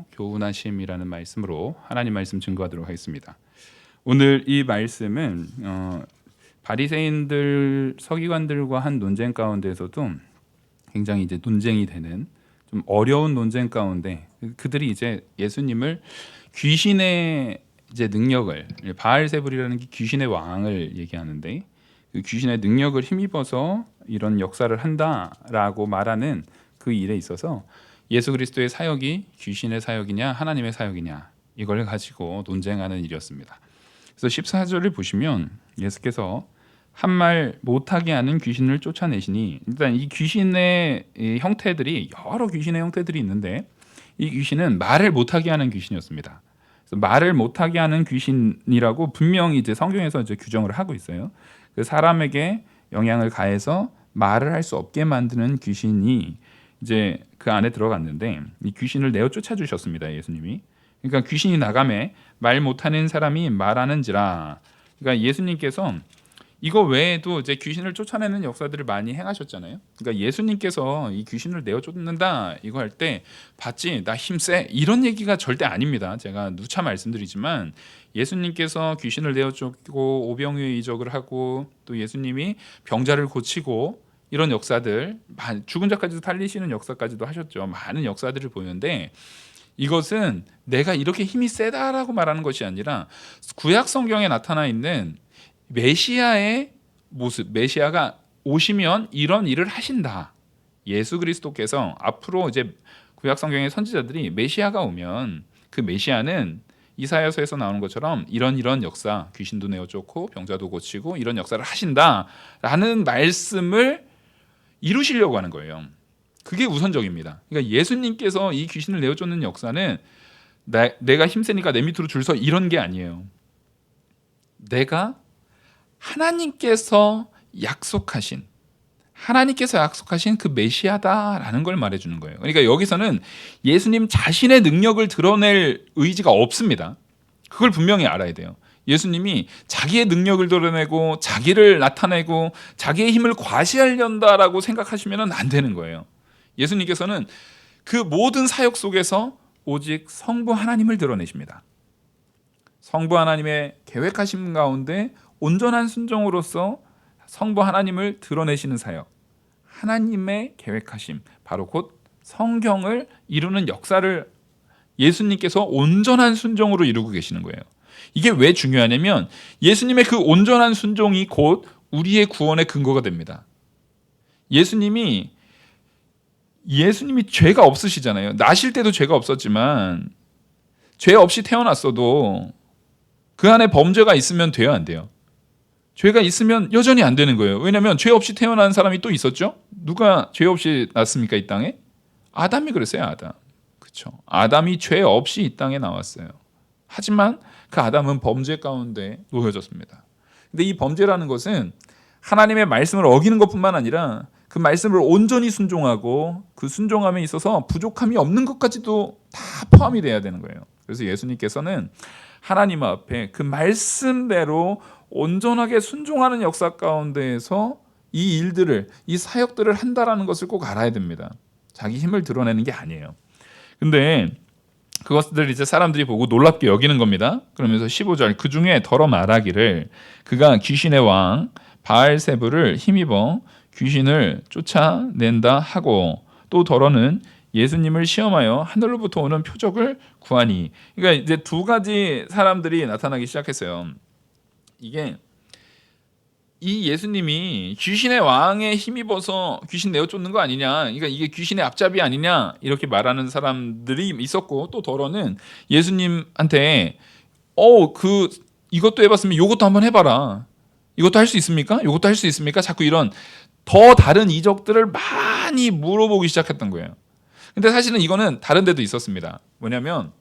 하시고 교훈하심이라는 말씀으로 하나님 말씀 증거하도록 하겠습니다. 오늘 이 말씀은 바리새인들 서기관들과 한 논쟁 가운데서도 굉장히 이제 논쟁이 되는 좀 어려운 논쟁 가운데 그들이 이제 예수님을 귀신의 이제 능력을 바알세불이라는 게 귀신의 왕을 얘기하는데 그 귀신의 능력을 힘입어서 이런 역사를 한다라고 말하는 그 일에 있어서 예수 그리스도의 사역이 귀신의 사역이냐 하나님의 사역이냐 이걸 가지고 논쟁하는 일이었습니다. 그래서 14절을 보시면 예수께서 한 말 못하게 하는 귀신을 쫓아내시니, 일단 이 귀신의 이 형태들이 여러 귀신의 형태들이 있는데 이 귀신은 말을 못하게 하는 귀신이었습니다. 그래서 말을 못하게 하는 귀신이라고 분명히 이제 성경에서 이제 규정을 하고 있어요. 그 사람에게 영향을 가해서 말을 할 수 없게 만드는 귀신이 이제 그 안에 들어갔는데 이 귀신을 내어 쫓아주셨습니다, 예수님이. 그러니까 귀신이 나가매 말 못하는 사람이 말하는지라. 그러니까 예수님께서 이거 외에도 이제 귀신을 쫓아내는 역사들을 많이 행하셨잖아요. 그러니까 예수님께서 이 귀신을 내어 쫓는다 이거 할 때 봤지 나 힘세 이런 얘기가 절대 아닙니다. 제가 누차 말씀드리지만 예수님께서 귀신을 내어 쫓고 오병이의 이적을 하고 또 예수님이 병자를 고치고 이런 역사들, 죽은 자까지도 살리시는 역사까지도 하셨죠. 많은 역사들을 보는데 이것은 내가 이렇게 힘이 세다라고 말하는 것이 아니라 구약 성경에 나타나 있는 메시아의 모습, 메시아가 오시면 이런 일을 하신다. 예수 그리스도께서 앞으로 이제 구약 성경의 선지자들이 메시아가 오면 그 메시아는 이사야서에서 나오는 것처럼 이런 역사, 귀신도 내어 쫓고 병자도 고치고 이런 역사를 하신다라는 말씀을 이루시려고 하는 거예요. 그게 우선적입니다. 그러니까 예수님께서 이 귀신을 내어 쫓는 역사는 내가 힘세니까 내 밑으로 줄 서 이런 게 아니에요. 내가 하나님께서 약속하신 그 메시아다라는 걸 말해주는 거예요. 그러니까 여기서는 예수님 자신의 능력을 드러낼 의지가 없습니다. 그걸 분명히 알아야 돼요. 예수님이 자기의 능력을 드러내고 자기를 나타내고 자기의 힘을 과시하려다라고 생각하시면 안 되는 거예요. 예수님께서는 그 모든 사역 속에서 오직 성부 하나님을 드러내십니다. 성부 하나님의 계획하심 가운데 온전한 순종으로서 성부 하나님을 드러내시는 사역, 하나님의 계획하심, 바로 곧 성경을 이루는 역사를 예수님께서 온전한 순종으로 이루고 계시는 거예요. 이게 왜 중요하냐면 예수님의 그 온전한 순종이 곧 우리의 구원의 근거가 됩니다. 예수님이 죄가 없으시잖아요. 나실 때도 죄가 없었지만 죄 없이 태어났어도 그 안에 범죄가 있으면 돼요, 안 돼요? 죄가 있으면 여전히 안 되는 거예요. 왜냐하면 죄 없이 태어난 사람이 또 있었죠. 누가 죄 없이 났습니까, 이 땅에? 아담이 그랬어요, 아담. 그렇죠. 아담이 죄 없이 이 땅에 나왔어요. 하지만 그 아담은 범죄 가운데 놓여졌습니다. 근데 이 범죄라는 것은 하나님의 말씀을 어기는 것뿐만 아니라 그 말씀을 온전히 순종하고 그 순종함에 있어서 부족함이 없는 것까지도 다 포함이 돼야 되는 거예요. 그래서 예수님께서는 하나님 앞에 그 말씀대로 온전하게 순종하는 역사 가운데에서 이 일들을, 이 사역들을 한다라는 것을 꼭 알아야 됩니다. 자기 힘을 드러내는 게 아니에요. 근데 그것들을 이제 사람들이 보고 놀랍게 여기는 겁니다. 그러면서 15절 그 중에 더러 말하기를 그가 귀신의 왕 바알세불을 힘입어 귀신을 쫓아낸다 하고 또 더러는 예수님을 시험하여 하늘로부터 오는 표적을 구하니. 그러니까 이제 두 가지 사람들이 나타나기 시작했어요. 이게 이 예수님이 귀신의 왕에 힘입어서 귀신 내어 쫓는 거 아니냐, 그러니까 이게 귀신의 앞잡이 아니냐 이렇게 말하는 사람들이 있었고 또 더러는 예수님한테 이것도 해봤으면 이것도 한번 해봐라. 이것도 할 수 있습니까? 이것도 할 수 있습니까? 자꾸 이런 더 다른 이적들을 많이 물어보기 시작했던 거예요. 근데 사실은 이거는 다른 데도 있었습니다. 뭐냐면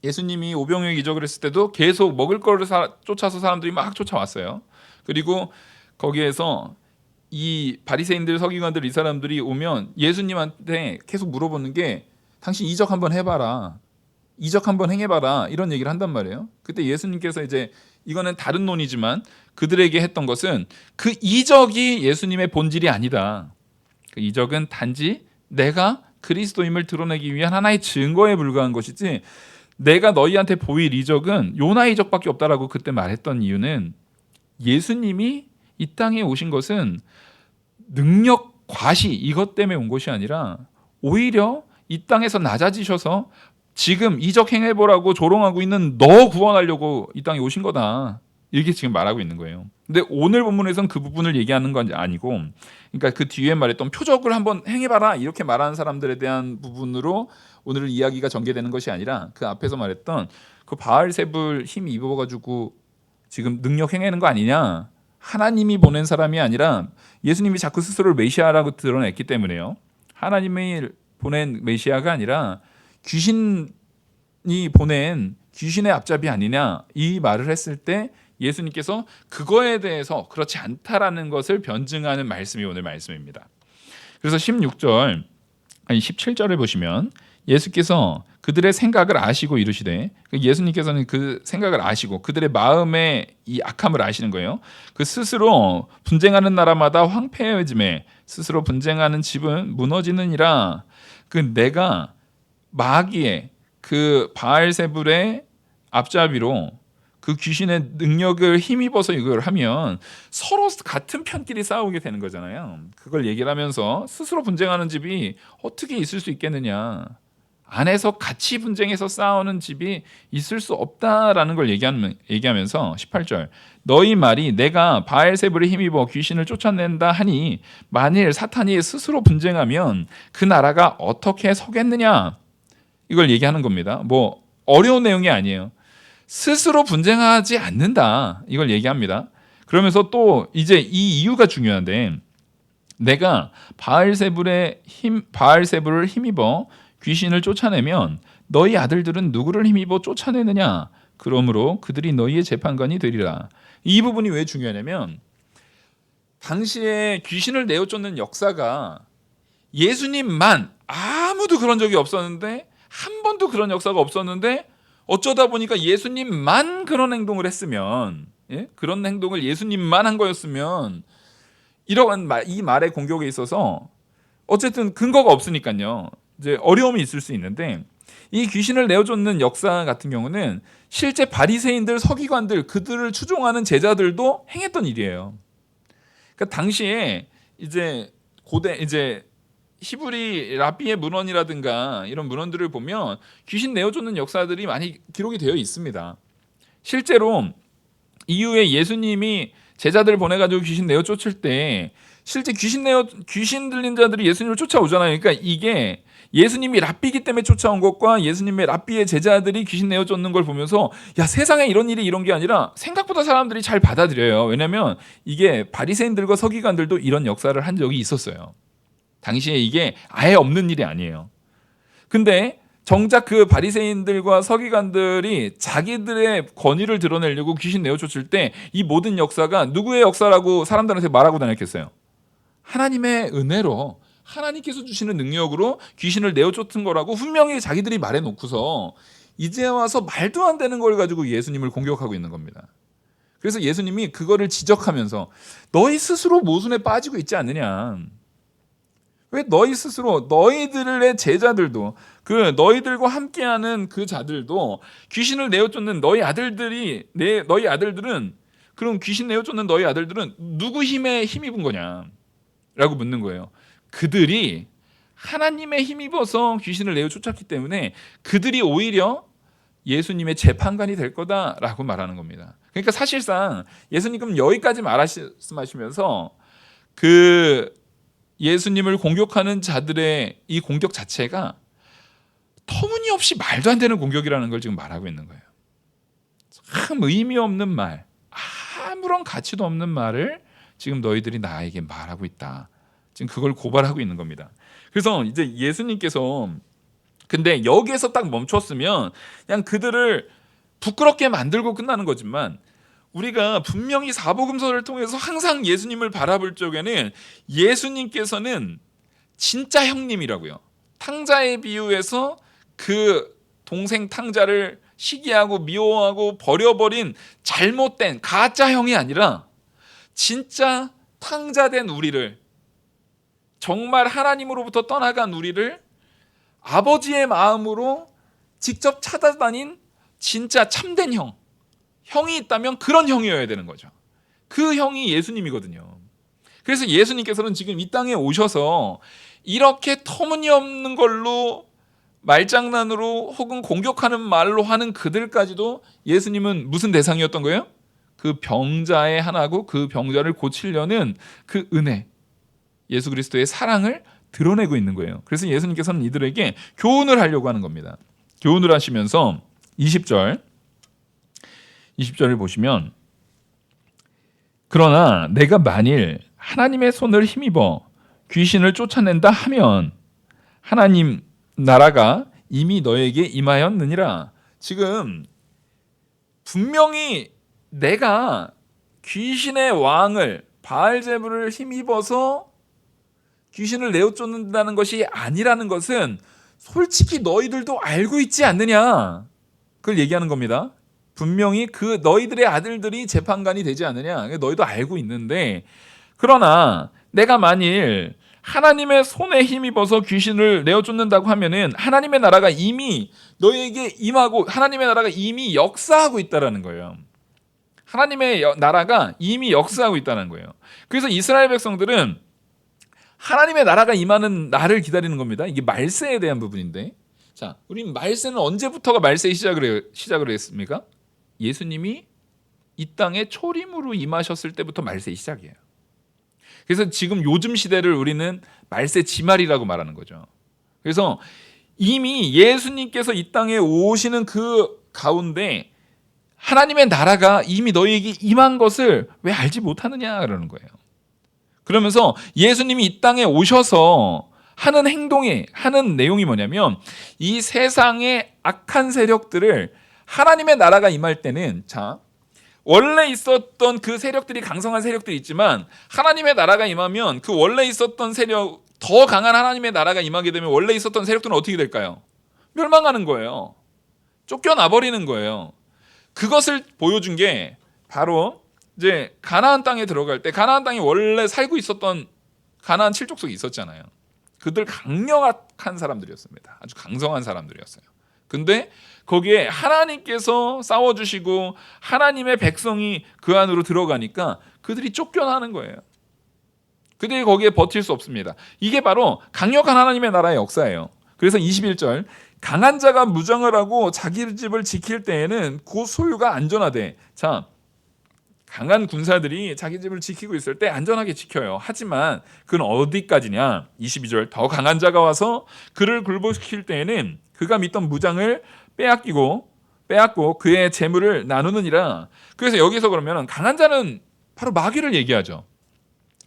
예수님이 오병이어 이적을 했을 때도 계속 먹을 거를 쫓아서 사람들이 막 쫓아왔어요. 그리고 거기에서 이 바리새인들 서기관들 이 사람들이 오면 예수님한테 계속 물어보는 게 당신 이적 한번 해봐라. 이적 한번 행해봐라. 이런 얘기를 한단 말이에요. 그때 예수님께서 이제 이거는 다른 논이지만 그들에게 했던 것은 그 이적이 예수님의 본질이 아니다. 그 이적은 단지 내가 그리스도임을 드러내기 위한 하나의 증거에 불과한 것이지 내가 너희한테 보일 이적은 요나 이적밖에 없다라고 그때 말했던 이유는 예수님이 이 땅에 오신 것은 능력 과시 이것 때문에 온 것이 아니라 오히려 이 땅에서 낮아지셔서 지금 이적 행해보라고 조롱하고 있는 너 구원하려고 이 땅에 오신 거다. 이렇게 지금 말하고 있는 거예요. 근데 오늘 본문에서는 그 부분을 얘기하는 건 아니고, 그러니까 그 뒤에 말했던 표적을 한번 행해봐라 이렇게 말하는 사람들에 대한 부분으로 오늘 이야기가 전개되는 것이 아니라 그 앞에서 말했던 그 바알세불 힘 입어가지고 지금 능력 행하는 거 아니냐. 하나님이 보낸 사람이 아니라 예수님이 자꾸 스스로를 메시아라고 드러냈기 때문에요. 하나님이 보낸 메시아가 아니라 귀신이 보낸 귀신의 앞잡이 아니냐 이 말을 했을 때 예수님께서 그거에 대해서 그렇지 않다라는 것을 변증하는 말씀이 오늘 말씀입니다. 그래서 17절을 보시면 예수께서 그들의 생각을 아시고 이르시되, 예수님께서는 그 생각을 아시고 그들의 마음의 이 악함을 아시는 거예요. 그 스스로 분쟁하는 나라마다 황폐해짐에 스스로 분쟁하는 집은 무너지느니라. 그 내가 마귀의 그 바알세불의 앞잡이로 그 귀신의 능력을 힘입어서 이걸 하면 서로 같은 편끼리 싸우게 되는 거잖아요. 그걸 얘기를 하면서 스스로 분쟁하는 집이 어떻게 있을 수 있겠느냐. 안에서 같이 분쟁해서 싸우는 집이 있을 수 없다라는 걸 얘기하면서 18절 너희 말이 내가 바알세불에 힘입어 귀신을 쫓아낸다 하니 만일 사탄이 스스로 분쟁하면 그 나라가 어떻게 서겠느냐. 이걸 얘기하는 겁니다. 뭐 어려운 내용이 아니에요. 스스로 분쟁하지 않는다. 이걸 얘기합니다. 그러면서 또 이제 이 이유가 중요한데 내가 바알세불을 힘입어 귀신을 쫓아내면 너희 아들들은 누구를 힘입어 쫓아내느냐? 그러므로 그들이 너희의 재판관이 되리라. 이 부분이 왜 중요하냐면 당시에 귀신을 내어 쫓는 역사가 예수님만 아무도 그런 적이 없었는데 한 번도 그런 역사가 없었는데 어쩌다 보니까 예수님만 그런 행동을 했으면 그런 행동을 예수님만 한 거였으면 이런 이 말의 공격에 있어서 어쨌든 근거가 없으니까요. 이제 어려움이 있을 수 있는데 이 귀신을 내어쫓는 역사 같은 경우는 실제 바리새인들, 서기관들, 그들을 추종하는 제자들도 행했던 일이에요. 그러니까 당시에 이제 고대 이제 히브리 라비의 문헌이라든가 이런 문헌들을 보면 귀신 내어쫓는 역사들이 많이 기록이 되어 있습니다. 실제로 이후에 예수님이 제자들 보내가지고 귀신 내어쫓을 때 실제 귀신 들린 자들이 예수님을 쫓아오잖아요. 그러니까 이게 예수님이 랍비이기 때문에 쫓아온 것과 예수님의 랍비의 제자들이 귀신 내어쫓는 걸 보면서 야 세상에 이런 일이 이런 게 아니라 생각보다 사람들이 잘 받아들여요. 왜냐하면 이게 바리새인들과 서기관들도 이런 역사를 한 적이 있었어요. 당시에 이게 아예 없는 일이 아니에요. 근데 정작 그 바리새인들과 서기관들이 자기들의 권위를 드러내려고 귀신 내어쫓을 때 이 모든 역사가 누구의 역사라고 사람들한테 말하고 다녔겠어요? 하나님의 은혜로 하나님께서 주시는 능력으로 귀신을 내어쫓은 거라고 분명히 자기들이 말해놓고서 이제 와서 말도 안 되는 걸 가지고 예수님을 공격하고 있는 겁니다. 그래서 예수님이 그거를 지적하면서 너희 스스로 모순에 빠지고 있지 않느냐. 왜 너희 스스로 너희들의 제자들도 그 너희들과 함께하는 그 자들도 귀신을 내어쫓는 너희 아들들은 그럼 귀신 내어쫓는 너희 아들들은 누구 힘에 힘입은 거냐라고 묻는 거예요. 그들이 하나님의 힘입어서 귀신을 내어 쫓았기 때문에 그들이 오히려 예수님의 재판관이 될 거다라고 말하는 겁니다. 그러니까 사실상 예수님은 여기까지 말씀하시면서 그 예수님을 공격하는 자들의 이 공격 자체가 터무니없이 말도 안 되는 공격이라는 걸 지금 말하고 있는 거예요. 참 의미 없는 말, 아무런 가치도 없는 말을 지금 너희들이 나에게 말하고 있다. 지금 그걸 고발하고 있는 겁니다. 그래서 이제 예수님께서 근데 여기에서 딱 멈췄으면 그냥 그들을 부끄럽게 만들고 끝나는 거지만 우리가 분명히 사복음서를 통해서 항상 예수님을 바라볼 적에는 예수님께서는 진짜 형님이라고요. 탕자의 비유에서 그 동생 탕자를 시기하고 미워하고 버려버린 잘못된 가짜 형이 아니라 진짜 탕자된 우리를 정말 하나님으로부터 떠나간 우리를 아버지의 마음으로 직접 찾아다닌 진짜 참된 형이 있다면 그런 형이어야 되는 거죠. 그 형이 예수님이거든요. 그래서 예수님께서는 지금 이 땅에 오셔서 이렇게 터무니없는 걸로 말장난으로 혹은 공격하는 말로 하는 그들까지도 예수님은 무슨 대상이었던 거예요? 그 병자의 하나고 그 병자를 고치려는 그 은혜, 예수 그리스도의 사랑을 드러내고 있는 거예요. 그래서 예수님께서는 이들에게 교훈을 하려고 하는 겁니다. 교훈을 하시면서 20절을 보시면, 그러나 내가 만일 하나님의 손을 힘입어 귀신을 쫓아낸다 하면 하나님 나라가 이미 너에게 임하였느니라. 지금 분명히 내가 귀신의 왕을 바알제불을 힘입어서 귀신을 내어 쫓는다는 것이 아니라는 것은 솔직히 너희들도 알고 있지 않느냐, 그걸 얘기하는 겁니다. 분명히 그 너희들의 아들들이 재판관이 되지 않느냐, 너희도 알고 있는데, 그러나 내가 만일 하나님의 손에 힘입어서 귀신을 내어 쫓는다고 하면은 하나님의 나라가 이미 너희에게 임하고 하나님의 나라가 이미 역사하고 있다라는 거예요. 하나님의 나라가 이미 역사하고 있다는 거예요. 그래서 이스라엘 백성들은 하나님의 나라가 임하는 날을 기다리는 겁니다. 이게 말세에 대한 부분인데, 자, 우리 말세는 언제부터가 말세의 시작을 했습니까? 예수님이 이 땅에 초림으로 임하셨을 때부터 말세의 시작이에요. 그래서 지금 요즘 시대를 우리는 말세 지말이라고 말하는 거죠. 그래서 이미 예수님께서 이 땅에 오시는 그 가운데 하나님의 나라가 이미 너희에게 임한 것을 왜 알지 못하느냐 그러는 거예요. 그러면서 예수님이 이 땅에 오셔서 하는 행동에 하는 내용이 뭐냐면, 이 세상의 악한 세력들을 하나님의 나라가 임할 때는, 자, 원래 있었던 그 세력들이 강성한 세력들이 있지만 하나님의 나라가 임하면 그 원래 있었던 세력, 더 강한 하나님의 나라가 임하게 되면 원래 있었던 세력들은 어떻게 될까요? 멸망하는 거예요. 쫓겨나 버리는 거예요. 그것을 보여준 게 바로 이제 가나안 땅에 들어갈 때, 가나안 땅에 원래 살고 있었던 가나안 7족속이 있었잖아요. 그들 강력한 사람들이었습니다. 아주 강성한 사람들이었어요. 근데 거기에 하나님께서 싸워주시고 하나님의 백성이 그 안으로 들어가니까 그들이 쫓겨나는 거예요. 그들이 거기에 버틸 수 없습니다. 이게 바로 강력한 하나님의 나라의 역사예요. 그래서 21절, 강한 자가 무장을 하고 자기 집을 지킬 때에는 그 소유가 안전하되, 자, 강한 군사들이 자기 집을 지키고 있을 때 안전하게 지켜요. 하지만 그건 어디까지냐? 22절, 더 강한 자가 와서 그를 굴복시킬 때에는 그가 믿던 무장을 빼앗고 그의 재물을 나누느니라. 그래서 여기서 그러면 강한 자는 바로 마귀를 얘기하죠.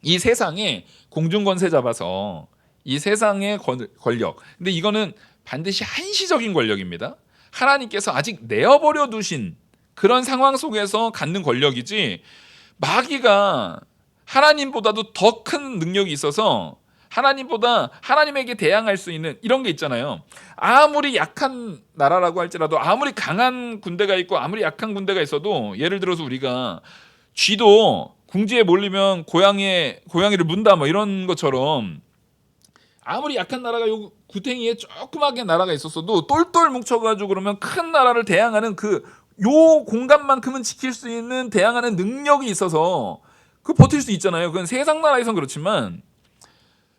이 세상에 공중권세 잡아서 이 세상의 권력, 근데 이거는 반드시 한시적인 권력입니다. 하나님께서 아직 내어버려 두신 그런 상황 속에서 갖는 권력이지, 마귀가 하나님보다도 더 큰 능력이 있어서 하나님보다 하나님에게 대항할 수 있는 이런 게 있잖아요. 아무리 약한 나라라고 할지라도, 아무리 강한 군대가 있고 아무리 약한 군대가 있어도, 예를 들어서 우리가 쥐도 궁지에 몰리면 고양이를 문다 뭐 이런 것처럼, 아무리 약한 나라가 요 구탱이에 조그맣게 나라가 있었어도 똘똘 뭉쳐가지고 그러면 큰 나라를 대항하는 요 공간만큼은 지킬 수 있는 대항하는 능력이 있어서 그 버틸 수 있잖아요. 그건 세상 나라에선 그렇지만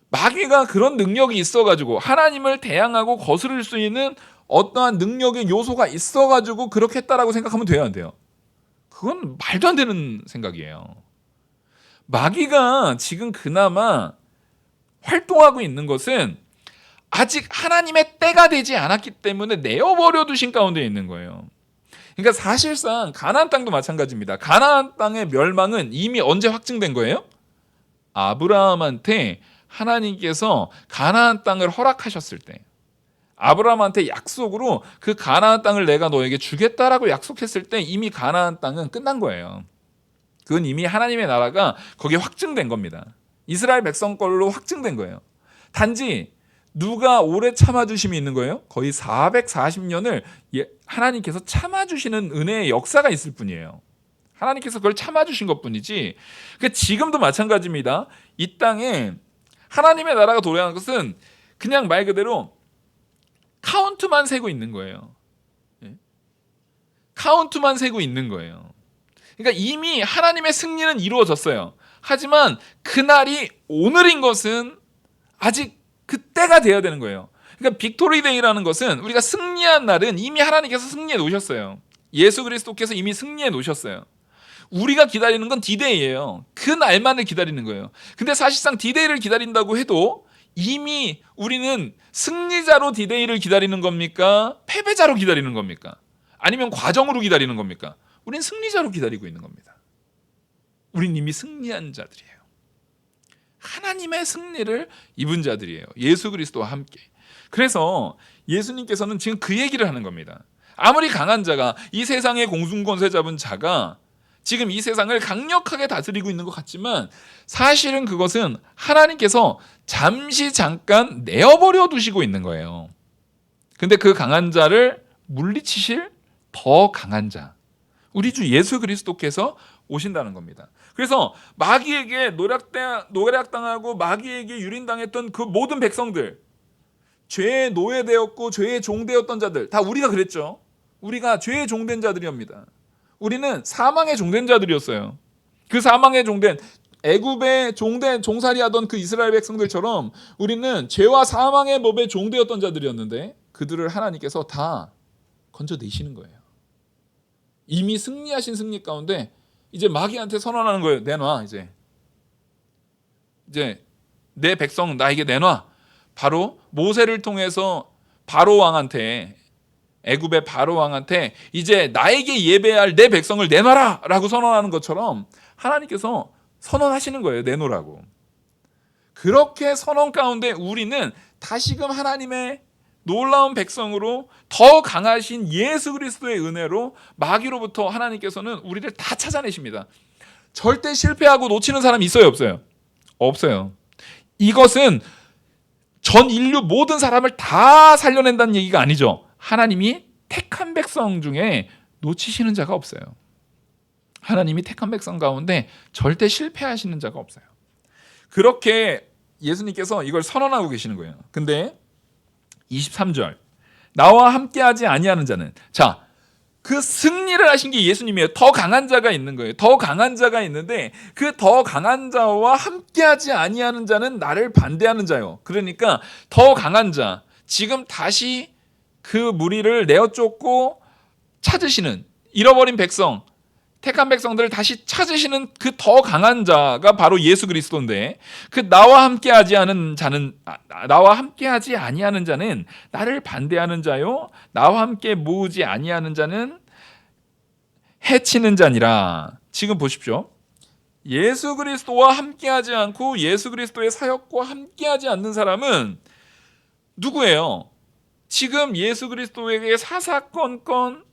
마귀가 그런 능력이 있어가지고 하나님을 대항하고 거스를 수 있는 어떠한 능력의 요소가 있어가지고 그렇게 했다라고 생각하면 돼요, 안 돼요? 그건 말도 안 되는 생각이에요. 마귀가 지금 그나마 활동하고 있는 것은 아직 하나님의 때가 되지 않았기 때문에 내어버려 두신 가운데 있는 거예요. 그러니까 사실상 가나안 땅도 마찬가지입니다. 가나안 땅의 멸망은 이미 언제 확증된 거예요? 아브라함한테 하나님께서 가나안 땅을 허락하셨을 때, 아브라함한테 약속으로 그 가나안 땅을 내가 너에게 주겠다라고 약속했을 때 이미 가나안 땅은 끝난 거예요. 그건 이미 하나님의 나라가 거기에 확증된 겁니다. 이스라엘 백성 걸로 확증된 거예요. 단지 누가 오래 참아주심이 있는 거예요? 거의 440년을 하나님께서 참아주시는 은혜의 역사가 있을 뿐이에요. 하나님께서 그걸 참아주신 것뿐이지. 지금도 마찬가지입니다. 이 땅에 하나님의 나라가 도래하는 것은 그냥 말 그대로 카운트만 세고 있는 거예요. 예? 카운트만 세고 있는 거예요. 그러니까 이미 하나님의 승리는 이루어졌어요. 하지만 그날이 오늘인 것은 아직 그때가 돼야 되는 거예요. 그러니까 빅토리 데이라는 것은 우리가 승리한 날은 이미 하나님께서 승리해 놓으셨어요. 예수 그리스도께서 이미 승리해 놓으셨어요. 우리가 기다리는 건 디데이예요. 그 날만을 기다리는 거예요. 근데 사실상 디데이를 기다린다고 해도 이미 우리는 승리자로 디데이를 기다리는 겁니까? 패배자로 기다리는 겁니까? 아니면 과정으로 기다리는 겁니까? 우린 승리자로 기다리고 있는 겁니다. 우린 이미 승리한 자들이에요. 하나님의 승리를 입은 자들이에요. 예수 그리스도와 함께. 그래서 예수님께서는 지금 그 얘기를 하는 겁니다. 아무리 강한 자가, 이 세상의 공중권세 잡은 자가 지금 이 세상을 강력하게 다스리고 있는 것 같지만 사실은 그것은 하나님께서 잠깐 내어버려 두시고 있는 거예요. 근데 그 강한 자를 물리치실 더 강한 자, 우리 주 예수 그리스도께서 오신다는 겁니다. 그래서 마귀에게 노략당하고 마귀에게 유린당했던 그 모든 백성들, 죄의 노예되었고 죄의 종되었던 자들, 다 우리가 그랬죠. 우리가 죄의 종된 자들이옵니다. 우리는 사망의 종된 자들이었어요. 그 사망의 종된, 애굽의 종된 종살이하던 그 이스라엘 백성들처럼 우리는 죄와 사망의 법에 종되었던 자들이었는데 그들을 하나님께서 다 건져내시는 거예요. 이미 승리하신 승리 가운데 이제 마귀한테 선언하는 거예요. 내놔. 이제 내 백성 나에게 내놔. 바로 모세를 통해서 바로 왕한테, 애굽의 바로 왕한테 이제 나에게 예배할 내 백성을 내놔라 라고 선언하는 것처럼 하나님께서 선언하시는 거예요. 내놓으라고. 그렇게 선언 가운데 우리는 다시금 하나님의 놀라운 백성으로 더 강하신 예수 그리스도의 은혜로 마귀로부터 하나님께서는 우리를 다 찾아내십니다. 절대 실패하고 놓치는 사람이 있어요? 없어요? 없어요. 이것은 전 인류 모든 사람을 다 살려낸다는 얘기가 아니죠. 하나님이 택한 백성 중에 놓치시는 자가 없어요. 하나님이 택한 백성 가운데 절대 실패하시는 자가 없어요. 그렇게 예수님께서 이걸 선언하고 계시는 거예요. 근데 23절, 나와 함께하지 아니하는 자는, 자, 그 승리를 하신 게 예수님이에요. 더 강한 자가 있는 거예요. 더 강한 자가 있는데 그 더 강한 자와 함께하지 아니하는 자는 나를 반대하는 자요. 그러니까 더 강한 자, 지금 다시 그 무리를 내어쫓고 찾으시는, 잃어버린 백성, 택한 백성들을 다시 찾으시는 그 더 강한 자가 바로 예수 그리스도인데, 그 나와 함께하지 아니하는 자는 나를 반대하는 자요, 나와 함께 모으지 아니하는 자는 해치는 자니라. 지금 보십시오. 예수 그리스도와 함께하지 않고 예수 그리스도의 사역과 함께하지 않는 사람은 누구예요? 지금 예수 그리스도에게 사사건건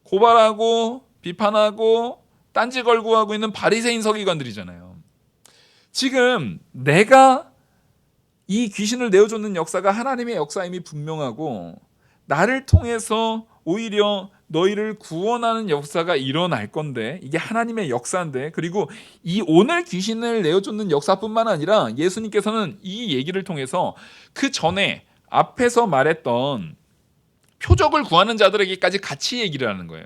고발하고 비판하고 딴지 걸고 하고 있는 바리새인 서기관들이잖아요. 지금 내가 이 귀신을 내어쫓는 역사가 하나님의 역사임이 분명하고 나를 통해서 오히려 너희를 구원하는 역사가 일어날 건데, 이게 하나님의 역사인데, 그리고 이 오늘 귀신을 내어쫓는 역사뿐만 아니라 예수님께서는 이 얘기를 통해서 그 전에 앞에서 말했던 표적을 구하는 자들에게까지 같이 얘기를 하는 거예요.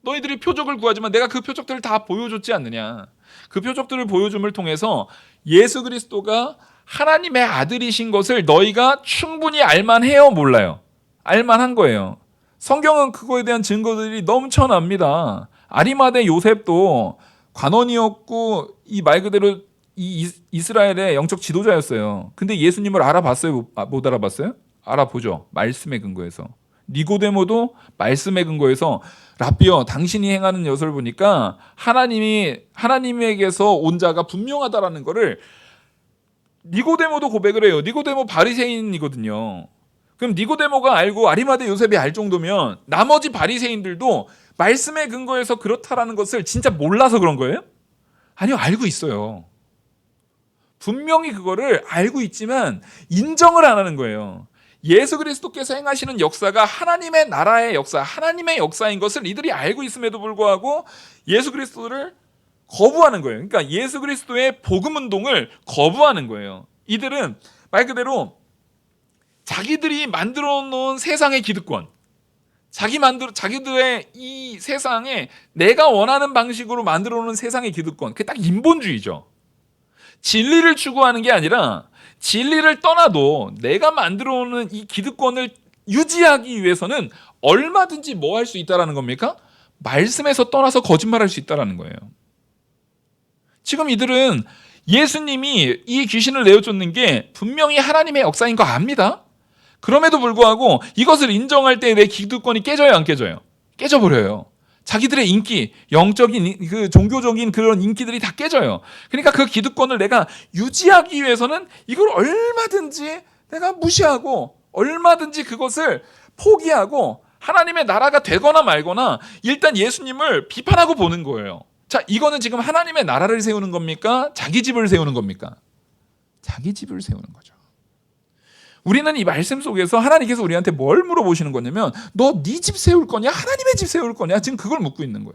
너희들이 표적을 구하지만 내가 그 표적들을 다 보여줬지 않느냐. 그 표적들을 보여줌을 통해서 예수 그리스도가 하나님의 아들이신 것을 너희가 충분히 알만해요, 몰라요? 알만한 거예요. 성경은 그거에 대한 증거들이 넘쳐납니다. 아리마대 요셉도 관원이었고 이 말 그대로 이 이스라엘의 영적 지도자였어요. 근데 예수님을 알아봤어요? 못 알아봤어요? 알아보죠. 말씀에 근거해서. 니고데모도 말씀에 근거해서 라비여, 당신이 행하는 것을 보니까 하나님에게서 온 자가 분명하다라는 거를 니고데모도 고백을 해요. 니고데모 바리새인이거든요. 그럼 니고데모가 알고 아리마대 요셉이 알 정도면 나머지 바리새인들도 말씀에 근거해서 그렇다라는 것을 진짜 몰라서 그런 거예요? 아니요, 알고 있어요. 분명히 그거를 알고 있지만 인정을 안 하는 거예요. 예수 그리스도께서 행하시는 역사가 하나님의 나라의 역사, 하나님의 역사인 것을 이들이 알고 있음에도 불구하고 예수 그리스도를 거부하는 거예요. 그러니까 예수 그리스도의 복음 운동을 거부하는 거예요. 이들은 말 그대로 자기들이 만들어 놓은 세상의 기득권, 자기들의 이 세상에 내가 원하는 방식으로 만들어 놓은 세상의 기득권, 그게 딱 인본주의죠. 진리를 추구하는 게 아니라 진리를 떠나도 내가 만들어 놓은 이 기득권을 유지하기 위해서는 얼마든지 뭐 할 수 있다라는 겁니까? 말씀에서 떠나서 거짓말할 수 있다라는 거예요. 지금 이들은 예수님이 이 귀신을 내어쫓는 게 분명히 하나님의 역사인 거 압니다. 그럼에도 불구하고 이것을 인정할 때 내 기득권이 깨져요, 안 깨져요? 깨져버려요. 자기들의 인기, 영적인 그 종교적인 그런 인기들이 다 깨져요. 그러니까 그 기득권을 내가 유지하기 위해서는 이걸 얼마든지 내가 무시하고 얼마든지 그것을 포기하고 하나님의 나라가 되거나 말거나 일단 예수님을 비판하고 보는 거예요. 자, 이거는 지금 하나님의 나라를 세우는 겁니까? 자기 집을 세우는 겁니까? 자기 집을 세우는 거죠. 우리는 이 말씀 속에서 하나님께서 우리한테 뭘 물어보시는 거냐면 너 네 집 세울 거냐? 하나님의 집 세울 거냐? 지금 그걸 묻고 있는 거예요.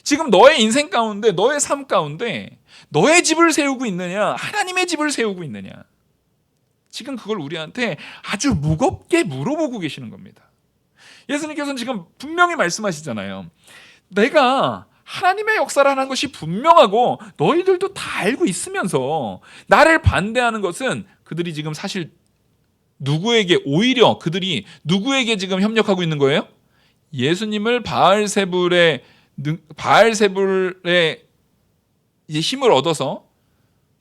지금 너의 인생 가운데, 너의 삶 가운데 너의 집을 세우고 있느냐? 하나님의 집을 세우고 있느냐? 지금 그걸 우리한테 아주 무겁게 물어보고 계시는 겁니다. 예수님께서는 지금 분명히 말씀하시잖아요. 내가 하나님의 역사를 하는 것이 분명하고 너희들도 다 알고 있으면서 나를 반대하는 것은 그들이 지금 사실 누구에게 오히려 그들이 누구에게 지금 협력하고 있는 거예요? 예수님을 바알세불의 이제 힘을 얻어서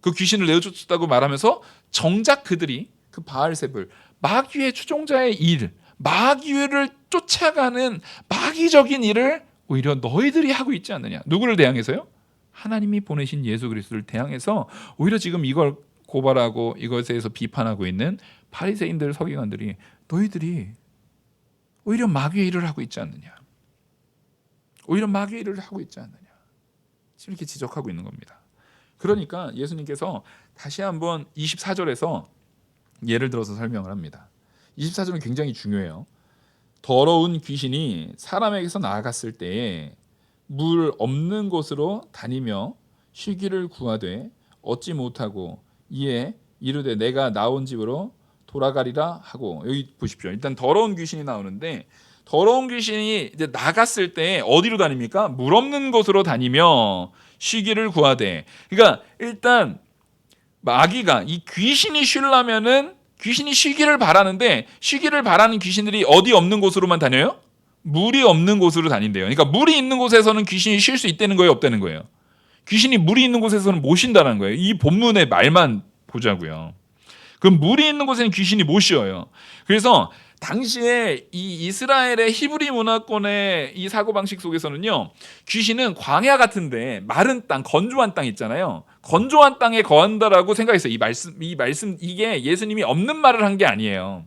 그 귀신을 내어쫓았다고 말하면서 정작 그들이 그 바알세불 마귀의 추종자의 일, 마귀를 쫓아가는 마귀적인 일을 오히려 너희들이 하고 있지 않느냐. 누구를 대항해서요? 하나님이 보내신 예수 그리스도를 대항해서 오히려 지금 이걸 고발하고 이것에 대해서 비판하고 있는 바리새인들, 서기관들이 너희들이 오히려 마귀의 일을 하고 있지 않느냐. 오히려 마귀의 일을 하고 있지 않느냐. 지금 이렇게 지적하고 있는 겁니다. 그러니까 예수님께서 다시 한번 24절에서 예를 들어서 설명을 합니다. 24절은 굉장히 중요해요. 더러운 귀신이 사람에게서 나아갔을 때에 물 없는 곳으로 다니며 쉬기를 구하되 얻지 못하고 이에 이르되 내가 나온 집으로 돌아가리라 하고. 여기 보십시오. 일단 더러운 귀신이 나오는데 더러운 귀신이 이제 나갔을 때 어디로 다닙니까? 물 없는 곳으로 다니며 쉬기를 구하되. 그러니까 일단 마귀가 이 귀신이 쉬려면은 귀신이 쉬기를 바라는데 쉬기를 바라는 귀신들이 어디 없는 곳으로만 다녀요? 물이 없는 곳으로 다닌대요. 그러니까 물이 있는 곳에서는 귀신이 쉴 수 있다는 거예요, 없다는 거예요? 귀신이 물이 있는 곳에서는 못 쉰다는 거예요. 이 본문의 말만 보자고요. 그럼 물이 있는 곳에는 귀신이 못 쉬어요. 그래서 당시에 이 이스라엘의 히브리 문화권의 이 사고방식 속에서는요, 귀신은 광야 같은데 마른 땅, 건조한 땅 있잖아요. 건조한 땅에 거한다라고 생각했어요. 이 말씀 이게 예수님이 없는 말을 한 게 아니에요.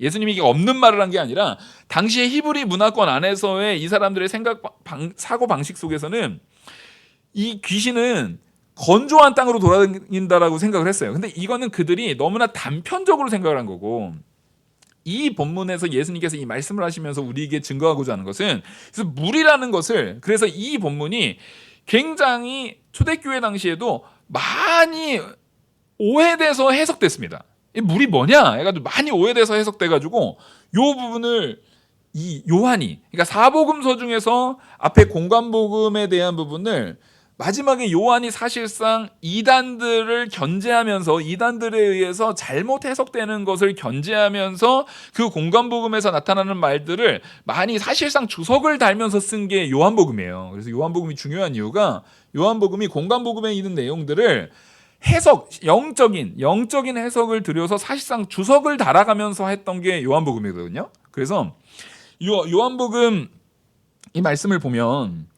예수님이 이게 없는 말을 한 게 아니라 당시의 히브리 문화권 안에서의 이 사람들의 사고방식 속에서는 이 귀신은 건조한 땅으로 돌아다닌다라고 생각을 했어요. 근데 이거는 그들이 너무나 단편적으로 생각을 한 거고, 이 본문에서 예수님께서 이 말씀을 하시면서 우리에게 증거하고자 하는 것은 그래서 물이라는 것을, 그래서 이 본문이 굉장히 초대교회 당시에도 많이 오해돼서 해석됐습니다. 이 물이 뭐냐 해가지고 많이 오해돼서 해석돼가지고 요 부분을 이 요한이, 그러니까 사복음서 중에서 앞에 공관복음에 대한 부분을 마지막에 요한이 사실상 이단들을 견제하면서 이단들에 의해서 잘못 해석되는 것을 견제하면서 그 공관복음에서 나타나는 말들을 많이 사실상 주석을 달면서 쓴 게 요한복음이에요. 그래서 요한복음이 중요한 이유가 요한복음이 공관복음에 있는 내용들을 해석, 영적인 해석을 들여서 사실상 주석을 달아가면서 했던 게 요한복음이거든요. 그래서 요한복음 이 말씀을 보면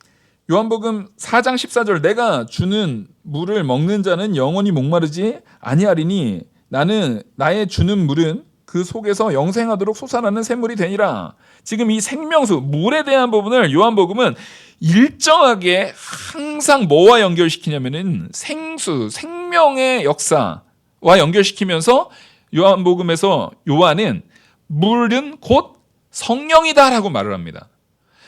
요한복음 4장 14절 내가 주는 물을 먹는 자는 영원히 목마르지 아니하리니 나는 나의 주는 물은 그 속에서 영생하도록 솟아나는 샘물이 되니라. 지금 이 생명수, 물에 대한 부분을 요한복음은 일정하게 항상 뭐와 연결시키냐면은 생명의 역사와 연결시키면서 요한복음에서 요한은 물은 곧 성령이다라고 말을 합니다.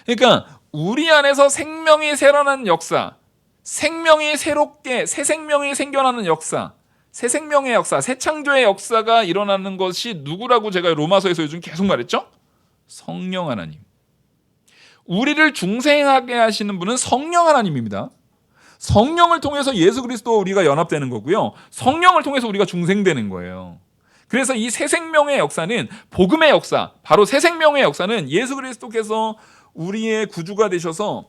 그러니까 우리 안에서 생명이 새어나는 역사, 생명이 새롭게 새 생명이 생겨나는 역사, 새 생명의 역사, 새 창조의 역사가 일어나는 것이 누구라고 제가 로마서에서 요즘 계속 말했죠? 성령 하나님. 우리를 중생하게 하시는 분은 성령 하나님입니다. 성령을 통해서 예수 그리스도와 우리가 연합되는 거고요. 성령을 통해서 우리가 중생되는 거예요. 그래서 이 새 생명의 역사는 복음의 역사, 바로 새 생명의 역사는 예수 그리스도께서 우리의 구주가 되셔서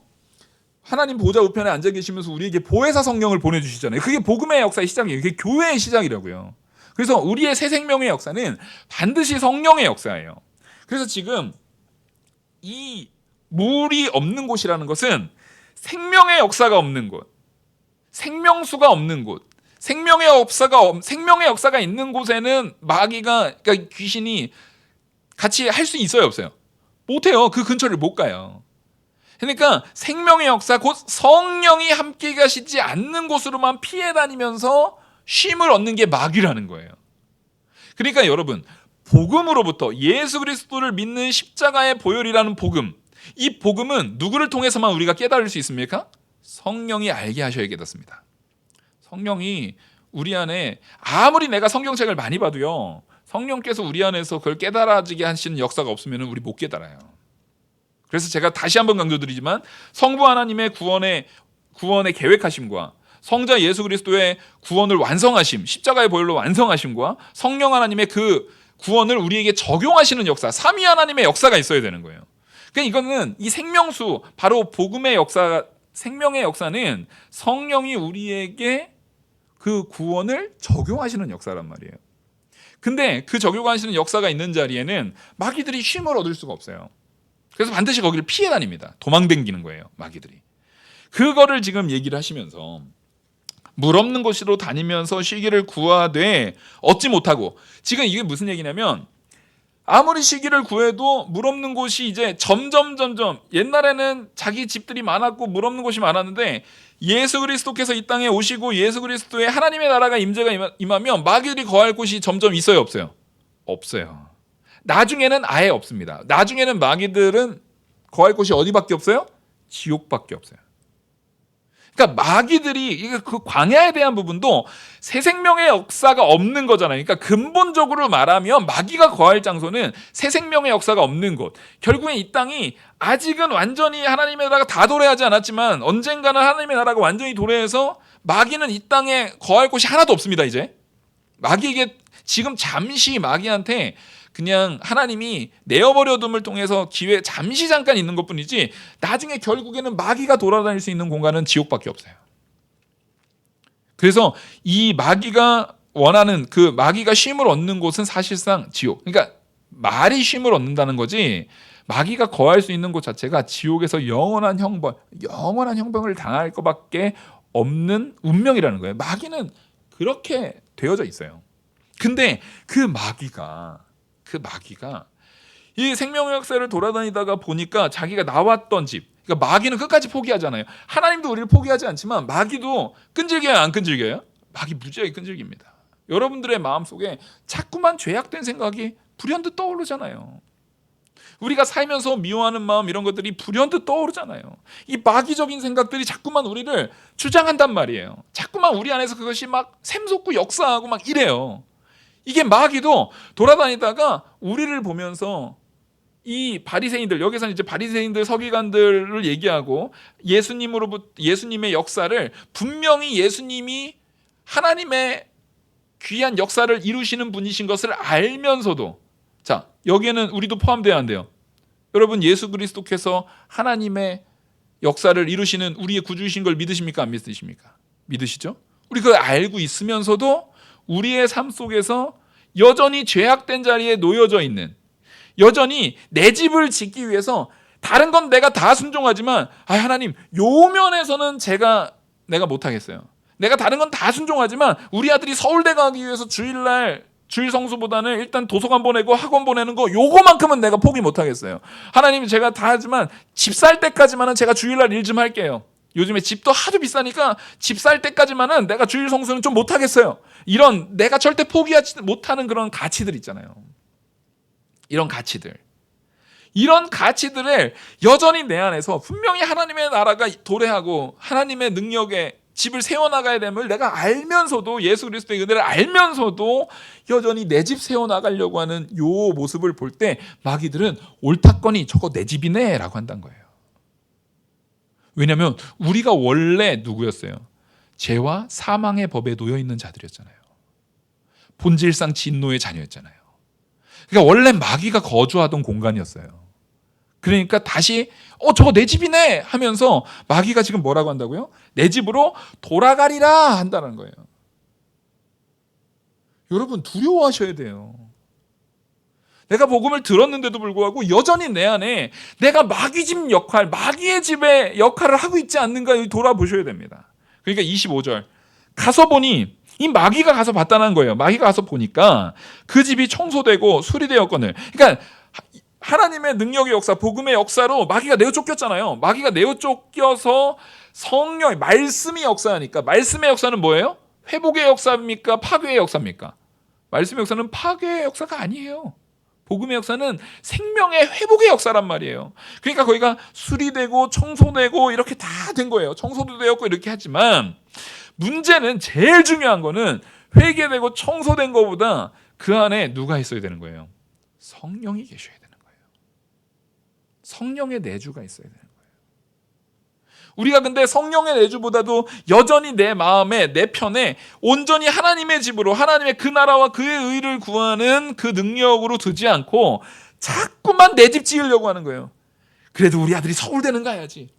하나님 보좌 우편에 앉아 계시면서 우리에게 보혜사 성령을 보내주시잖아요. 그게 복음의 역사의 시작이에요. 그게 교회의 시작이라고요. 그래서 우리의 새 생명의 역사는 반드시 성령의 역사예요. 그래서 지금 이 물이 없는 곳이라는 것은 생명의 역사가 없는 곳, 생명수가 없는 곳, 생명의 역사가 있는 곳에는 마귀가, 그러니까 귀신이 같이 할 수 있어요, 없어요? 못해요. 그 근처를 못 가요. 그러니까 생명의 역사, 곧 성령이 함께 가시지 않는 곳으로만 피해 다니면서 쉼을 얻는 게 마귀라는 거예요. 그러니까 여러분, 복음으로부터 예수 그리스도를 믿는 십자가의 보혈이라는 복음, 이 복음은 누구를 통해서만 우리가 깨달을 수 있습니까? 성령이 알게 하셔야 깨닫습니다. 성령이 우리 안에, 아무리 내가 성경책을 많이 봐도요, 성령께서 우리 안에서 그걸 깨달아지게 하시는 역사가 없으면 우리 못 깨달아요. 그래서 제가 다시 한번 강조드리지만 성부 하나님의 구원의 계획하심과 성자 예수 그리스도의 구원을 완성하심, 십자가의 보혈로 완성하심과 성령 하나님의 그 구원을 우리에게 적용하시는 역사, 삼위 하나님의 역사가 있어야 되는 거예요. 그러니까 이거는 이 생명수, 바로 복음의 역사, 생명의 역사는 성령이 우리에게 그 구원을 적용하시는 역사란 말이에요. 근데 그 적용하시는 역사가 있는 자리에는 마귀들이 쉼을 얻을 수가 없어요. 그래서 반드시 거기를 피해 다닙니다. 도망다니는 거예요, 마귀들이. 그거를 지금 얘기를 하시면서 물 없는 곳으로 다니면서 쉬기를 구하되 얻지 못하고, 지금 이게 무슨 얘기냐면 아무리 쉬기를 구해도 물 없는 곳이 이제 점점 옛날에는 자기 집들이 많았고 물 없는 곳이 많았는데 예수 그리스도께서 이 땅에 오시고 예수 그리스도의 하나님의 나라가 임재가 임하면 마귀들이 거할 곳이 점점 있어요, 없어요? 없어요. 나중에는 아예 없습니다. 나중에는 마귀들은 거할 곳이 어디밖에 없어요? 지옥밖에 없어요. 그러니까 마귀들이, 이게 그 광야에 대한 부분도 새 생명의 역사가 없는 거잖아요. 그러니까 근본적으로 말하면 마귀가 거할 장소는 새 생명의 역사가 없는 곳. 결국엔 이 땅이 아직은 완전히 하나님의 나라가 다 도래하지 않았지만 언젠가는 하나님의 나라가 완전히 도래해서 마귀는 이 땅에 거할 곳이 하나도 없습니다. 이제 마귀에게 지금 잠시 마귀한테 그냥 하나님이 내어버려둠을 통해서 기회 잠시 잠깐 있는 것뿐이지 나중에 결국에는 마귀가 돌아다닐 수 있는 공간은 지옥밖에 없어요. 그래서 이 마귀가 원하는, 그 마귀가 쉼을 얻는 곳은 사실상 지옥. 그러니까 말이 쉼을 얻는다는 거지 마귀가 거할 수 있는 곳 자체가 지옥에서 영원한 형벌을 당할 것밖에 없는 운명이라는 거예요. 마귀는 그렇게 되어져 있어요. 근데 그 마귀가 이 생명의 역사를 돌아다니다가 보니까 자기가 나왔던 집, 그러니까 마귀는 끝까지 포기하잖아요. 하나님도 우리를 포기하지 않지만 마귀도 끈질겨요, 안 끈질겨요? 마귀 무지하게 끈질깁니다. 여러분들의 마음속에 자꾸만 죄악된 생각이 불현듯 떠오르잖아요. 우리가 살면서 미워하는 마음, 이런 것들이 불현듯 떠오르잖아요. 이 마귀적인 생각들이 자꾸만 우리를 주장한단 말이에요. 자꾸만 우리 안에서 그것이 막 샘솟고 역사하고 막 이래요. 이게 마귀도 돌아다니다가 우리를 보면서 이 바리새인들, 여기서는 이제 바리새인들, 서기관들을 얘기하고 예수님의 역사를 분명히 예수님이 하나님의 귀한 역사를 이루시는 분이신 것을 알면서도, 자, 여기에는 우리도 포함되어야 한대요. 여러분, 예수 그리스도께서 하나님의 역사를 이루시는 우리의 구주이신 걸 믿으십니까? 안 믿으십니까? 믿으시죠? 우리 그걸 알고 있으면서도 우리의 삶 속에서 여전히 죄악된 자리에 놓여져 있는, 여전히 내 집을 짓기 위해서 다른 건 내가 다 순종하지만 하나님, 요 면에서는 내가 못하겠어요. 내가 다른 건 다 순종하지만 우리 아들이 서울대 가기 위해서 주일 성수보다는 일단 도서관 보내고 학원 보내는 거, 요거만큼은 내가 포기 못하겠어요. 하나님, 제가 다 하지만 집 살 때까지만은 제가 주일날 일 좀 할게요. 요즘에 집도 하도 비싸니까 집 살 때까지만은 내가 주일 성수는 좀 못하겠어요. 이런 내가 절대 포기하지 못하는 그런 가치들 있잖아요. 이런 가치들을 여전히 내 안에서 분명히 하나님의 나라가 도래하고 하나님의 능력에 집을 세워나가야 됨을 내가 알면서도, 예수 그리스도의 은혜를 알면서도 여전히 내 집 세워나가려고 하는 요 모습을 볼 때 마귀들은 옳다거니 저거 내 집이네 라고 한다는 거예요. 왜냐하면 우리가 원래 누구였어요? 죄와 사망의 법에 놓여있는 자들이었잖아요. 본질상 진노의 자녀였잖아요. 그러니까 원래 마귀가 거주하던 공간이었어요. 그러니까 다시 저거 내 집이네 하면서 마귀가 지금 뭐라고 한다고요? 내 집으로 돌아가리라 한다는 거예요. 여러분 두려워하셔야 돼요. 내가 복음을 들었는데도 불구하고 여전히 내 안에 내가 마귀 집 역할, 마귀의 집의 역할을 하고 있지 않는가 돌아보셔야 됩니다. 그러니까 25절 가서 보니, 이 마귀가 가서 봤다는 거예요. 마귀가 가서 보니까 그 집이 청소되고 수리되었거늘. 그러니까 하나님의 능력의 역사, 복음의 역사로 마귀가 내어 쫓겼잖아요. 마귀가 내어 쫓겨서 성령, 말씀이 역사하니까, 말씀의 역사는 뭐예요? 회복의 역사입니까? 파괴의 역사입니까? 말씀의 역사는 파괴의 역사가 아니에요. 복음의 역사는 생명의 회복의 역사란 말이에요. 그러니까 거기가 수리되고 청소되고 이렇게 다 된 거예요. 청소도 되었고 이렇게 하지만 문제는, 제일 중요한 거는 회개되고 청소된 것보다 그 안에 누가 있어야 되는 거예요? 성령이 계셔야 되는 거예요. 성령의 내주가 있어야 되는 거예요. 우리가 근데 성령의 내주보다도 여전히 내 마음에, 내 편에 온전히 하나님의 집으로, 하나님의 그 나라와 그의 의를 구하는 그 능력으로 두지 않고 자꾸만 내 집 지으려고 하는 거예요. 그래도 우리 아들이 서울대는 가야지.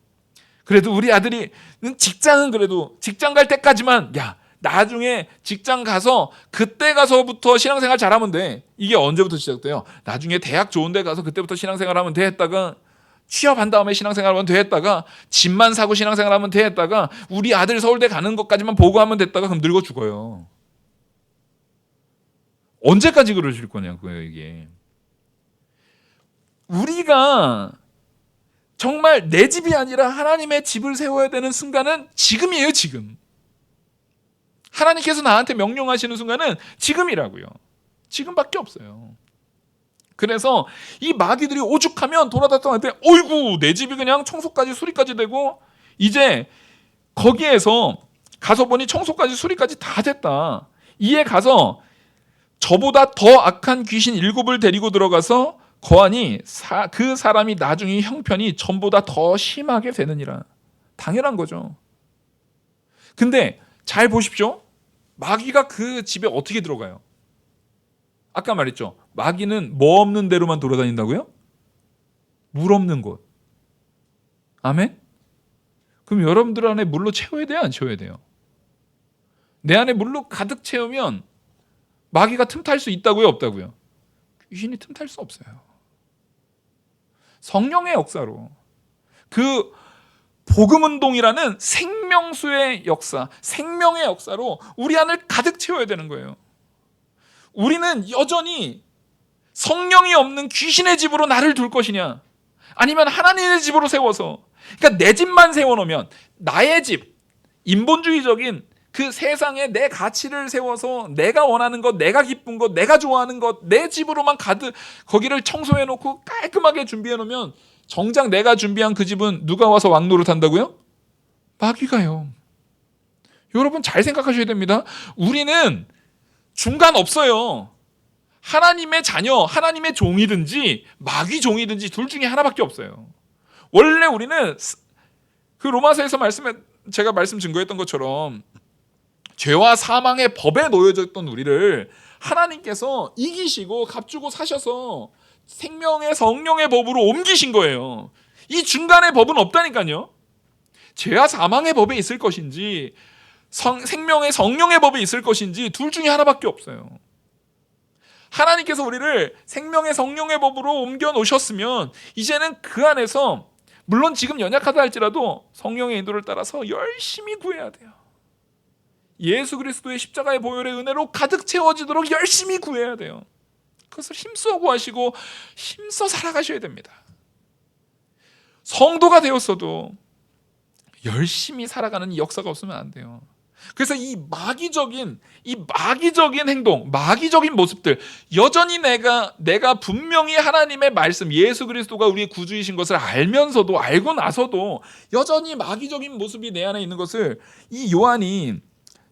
그래도 우리 아들이 직장은, 그래도 직장 갈 때까지만, 야 나중에 직장 가서 그때 가서부터 신앙생활 잘하면 돼. 이게 언제부터 시작돼요? 나중에 대학 좋은 데 가서 그때부터 신앙생활 하면 돼 했다가, 취업한 다음에 신앙생활 하면 돼 했다가, 집만 사고 신앙생활 하면 돼 했다가, 우리 아들 서울대 가는 것까지만 보고하면 됐다가 그럼 늙어 죽어요. 언제까지 그러실 거냐고요. 이게 우리가 정말 내 집이 아니라 하나님의 집을 세워야 되는 순간은 지금이에요. 지금 하나님께서 나한테 명령하시는 순간은 지금이라고요. 지금밖에 없어요. 그래서 이 마귀들이 오죽하면 돌아다녔을 때 어이구 내 집이 그냥 청소까지 수리까지 되고, 이제 거기에서 가서 보니 청소까지 수리까지 다 됐다. 이에 가서 저보다 더 악한 귀신 7을 데리고 들어가서 거하니 그 사람이 나중에 형편이 전보다 더 심하게 되느니라. 당연한 거죠. 근데 잘 보십시오. 마귀가 그 집에 어떻게 들어가요? 아까 말했죠. 마귀는 뭐 없는 데로만 돌아다닌다고요? 물 없는 곳. 아멘? 그럼 여러분들 안에 물로 채워야 돼요? 안 채워야 돼요? 내 안에 물로 가득 채우면 마귀가 틈탈 수 있다고요? 없다고요? 귀신이 틈탈 수 없어요. 성령의 역사로, 그 복음운동이라는 생명수의 역사, 생명의 역사로 우리 안을 가득 채워야 되는 거예요. 우리는 여전히 성령이 없는 귀신의 집으로 나를 둘 것이냐, 아니면 하나님의 집으로 세워서, 그러니까 내 집만 세워놓으면, 나의 집, 인본주의적인 그 세상에 내 가치를 세워서 내가 원하는 것, 내가 기쁜 것, 내가 좋아하는 것, 내 집으로만 가득 거기를 청소해놓고 깔끔하게 준비해놓으면 정작 내가 준비한 그 집은 누가 와서 왕노릇 한다고요? 마귀가요. 여러분 잘 생각하셔야 됩니다. 우리는 중간 없어요. 하나님의 자녀, 하나님의 종이든지 마귀 종이든지 둘 중에 하나밖에 없어요. 원래 우리는 그 로마서에서 제가 말씀 증거했던 것처럼 죄와 사망의 법에 놓여졌던 우리를 하나님께서 이기시고 값주고 사셔서 생명의 성령의 법으로 옮기신 거예요. 이 중간의 법은 없다니까요. 죄와 사망의 법에 있을 것인지 생명의 성령의 법에 있을 것인지 둘 중에 하나밖에 없어요. 하나님께서 우리를 생명의 성령의 법으로 옮겨 놓으셨으면 이제는 그 안에서, 물론 지금 연약하다 할지라도 성령의 인도를 따라서 열심히 구해야 돼요. 예수 그리스도의 십자가의 보혈의 은혜로 가득 채워지도록 열심히 구해야 돼요. 그것을 힘써 구하시고 힘써 살아가셔야 됩니다. 성도가 되었어도 열심히 살아가는 이 역사가 없으면 안 돼요. 그래서 이 마귀적인 행동, 마귀적인 모습들, 여전히 내가 분명히 하나님의 말씀, 예수 그리스도가 우리의 구주이신 것을 알면서도, 알고 나서도 여전히 마귀적인 모습이 내 안에 있는 것을 이 요한이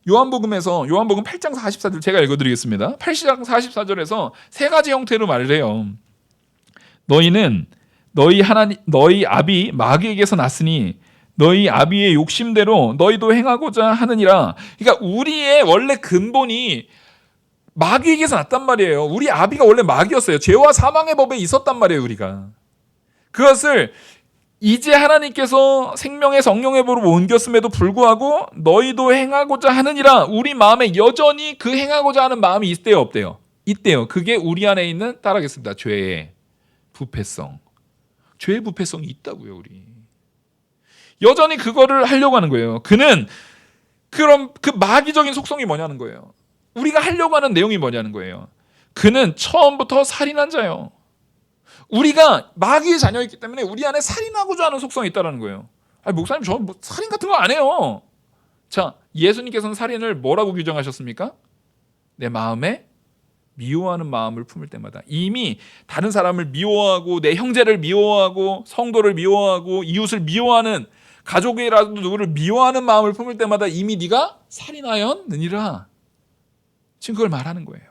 요한복음에서, 요한복음 8장 44절 제가 읽어드리겠습니다. 8장 44절에서 세 가지 형태로 말을 해요. 너희는 너희 아비 마귀에게서 났으니 너희 아비의 욕심대로 너희도 행하고자 하느니라. 그러니까 우리의 원래 근본이 마귀에게서 났단 말이에요. 우리 아비가 원래 마귀였어요. 죄와 사망의 법에 있었단 말이에요, 우리가. 그것을 이제 하나님께서 생명의 성령의 법으로 옮겼음에도 불구하고 너희도 행하고자 하느니라. 우리 마음에 여전히 그 행하고자 하는 마음이 있대요, 없대요? 있대요. 그게 우리 안에 있는, 따라하겠습니다, 죄의 부패성. 죄의 부패성이 있다고요, 우리. 여전히 그거를 하려고 하는 거예요. 그는 그럼 그 마귀적인 속성이 뭐냐는 거예요. 우리가 하려고 하는 내용이 뭐냐는 거예요. 그는 처음부터 살인한 자요. 우리가 마귀의 자녀이기 때문에 우리 안에 살인하고자 하는 속성이 있다는 거예요. 아니, 목사님 저 뭐 살인 같은 거 안 해요. 자, 예수님께서는 살인을 뭐라고 규정하셨습니까? 내 마음에 미워하는 마음을 품을 때마다. 이미 다른 사람을 미워하고 내 형제를 미워하고 성도를 미워하고 이웃을 미워하는, 가족이라도 누구를 미워하는 마음을 품을 때마다 이미 네가 살인하였느니라. 지금 그걸 말하는 거예요.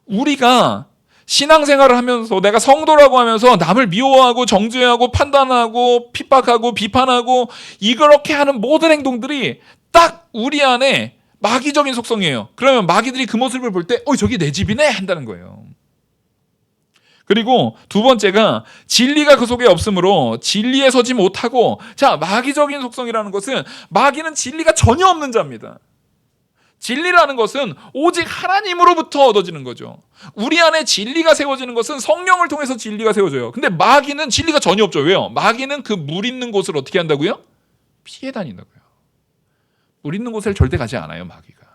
우리가 신앙생활을 하면서 내가 성도라고 하면서 남을 미워하고 정죄하고 판단하고 핍박하고 비판하고 이렇게 하는 모든 행동들이 딱 우리 안에 마귀적인 속성이에요. 그러면 마귀들이 그 모습을 볼 때 저기 내 집이네 한다는 거예요. 그리고 두 번째가 진리가 그 속에 없으므로 진리에 서지 못하고, 자, 마귀적인 속성이라는 것은 마귀는 진리가 전혀 없는 자입니다. 진리라는 것은 오직 하나님으로부터 얻어지는 거죠. 우리 안에 진리가 세워지는 것은 성령을 통해서 진리가 세워져요. 근데 마귀는 진리가 전혀 없죠. 왜요? 마귀는 그 물 있는 곳을 어떻게 한다고요? 피해 다닌다고요. 물 있는 곳을 절대 가지 않아요, 마귀가.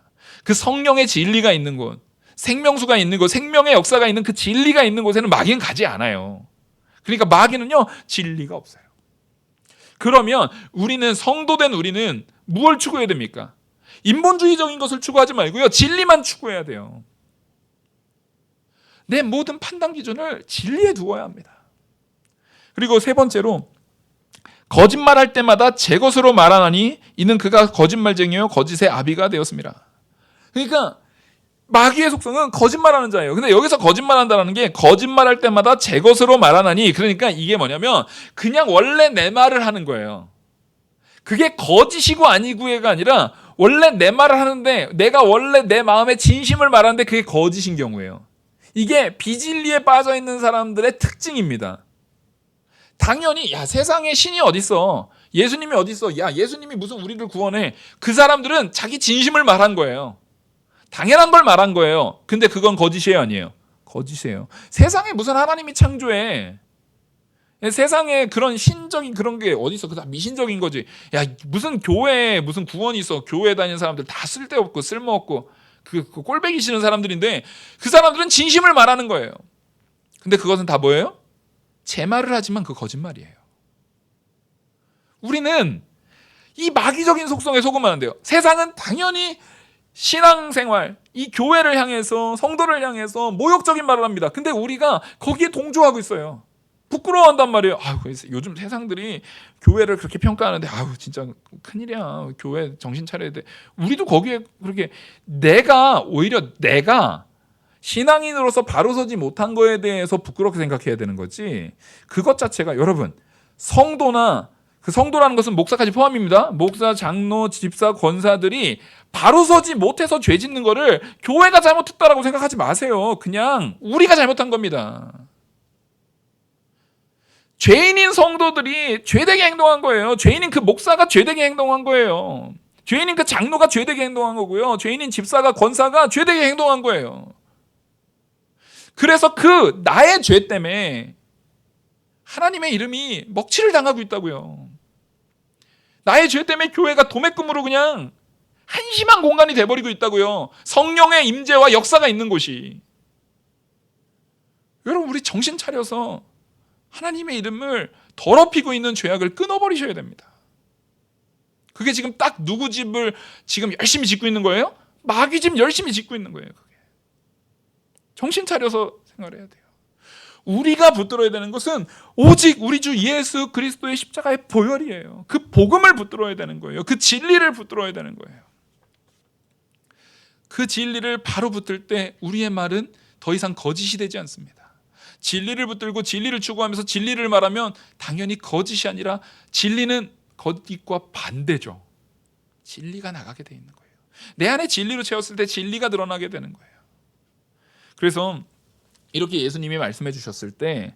그 성령의 진리가 있는 곳, 생명수가 있는 곳, 생명의 역사가 있는 그 진리가 있는 곳에는 마귀는 가지 않아요. 그러니까 마귀는요, 진리가 없어요. 그러면 우리는, 성도된 우리는 무엇을 추구해야 됩니까? 인본주의적인 것을 추구하지 말고요, 진리만 추구해야 돼요. 내 모든 판단 기준을 진리에 두어야 합니다. 그리고 세 번째로, 거짓말할 때마다 제 것으로 말하나니 이는 그가 거짓말쟁이요 거짓의 아비가 되었습니다. 그러니까 마귀의 속성은 거짓말하는 자예요. 근데 여기서 거짓말한다는 게 거짓말할 때마다 제 것으로 말하나니, 그러니까 이게 뭐냐면 그냥 원래 내 말을 하는 거예요. 그게 거짓이고 아니고가 아니라 원래 내 말을 하는데 내가 원래 내 마음의 진심을 말하는데 그게 거짓인 경우예요. 이게 비진리에 빠져 있는 사람들의 특징입니다. 당연히 세상에 신이 어딨어, 예수님이 어딨어, 예수님이 무슨 우리를 구원해, 그 사람들은 자기 진심을 말한 거예요. 당연한 걸 말한 거예요. 근데 그건 거짓이에요, 아니에요? 거짓이에요. 세상에 무슨 하나님이 창조해. 세상에 그런 신적인 그런 게 어딨어. 그거 다 미신적인 거지. 무슨 교회에 무슨 구원이 있어. 교회 다니는 사람들 다 쓸데없고 쓸모없고 그 꼴배기 싫은 사람들인데 그 사람들은 진심을 말하는 거예요. 근데 그것은 다 뭐예요? 제 말을 하지만 그 거짓말이에요. 우리는 이 마귀적인 속성에 속으면 안 돼요. 세상은 당연히 신앙생활, 이 교회를 향해서, 성도를 향해서 모욕적인 말을 합니다. 근데 우리가 거기에 동조하고 있어요. 부끄러워한단 말이에요. 요즘 세상들이 교회를 그렇게 평가하는데 진짜 큰일이야. 교회 정신 차려야 돼. 우리도 거기에 그렇게 오히려 내가 신앙인으로서 바로 서지 못한 거에 대해서 부끄럽게 생각해야 되는 거지. 그것 자체가, 여러분, 성도나 그 성도라는 것은 목사까지 포함입니다. 목사, 장로, 집사, 권사들이 바로 서지 못해서 죄 짓는 거를 교회가 잘못했다라고 생각하지 마세요. 그냥 우리가 잘못한 겁니다. 죄인인 성도들이 죄되게 행동한 거예요. 죄인인 그 목사가 죄되게 행동한 거예요. 죄인인 그 장로가 죄되게 행동한 거고요. 죄인인 집사가, 권사가 죄되게 행동한 거예요. 그래서 그 나의 죄 때문에 하나님의 이름이 먹칠을 당하고 있다고요. 나의 죄 때문에 교회가 도매금으로 그냥 한심한 공간이 돼버리고 있다고요. 성령의 임재와 역사가 있는 곳이. 여러분, 우리 정신 차려서 하나님의 이름을 더럽히고 있는 죄악을 끊어버리셔야 됩니다. 그게 지금 딱 누구 집을 지금 열심히 짓고 있는 거예요? 마귀 집 열심히 짓고 있는 거예요. 그게. 정신 차려서 생활해야 돼요. 우리가 붙들어야 되는 것은 오직 우리 주 예수 그리스도의 십자가의 보혈이에요. 그 복음을 붙들어야 되는 거예요. 그 진리를 붙들어야 되는 거예요. 그 진리를 바로 붙들 때 우리의 말은 더 이상 거짓이 되지 않습니다. 진리를 붙들고 진리를 추구하면서 진리를 말하면 당연히 거짓이 아니라 진리는 거짓과 반대죠. 진리가 나가게 돼 있는 거예요. 내 안에 진리로 채웠을 때 진리가 드러나게 되는 거예요. 그래서 이렇게 예수님이 말씀해 주셨을 때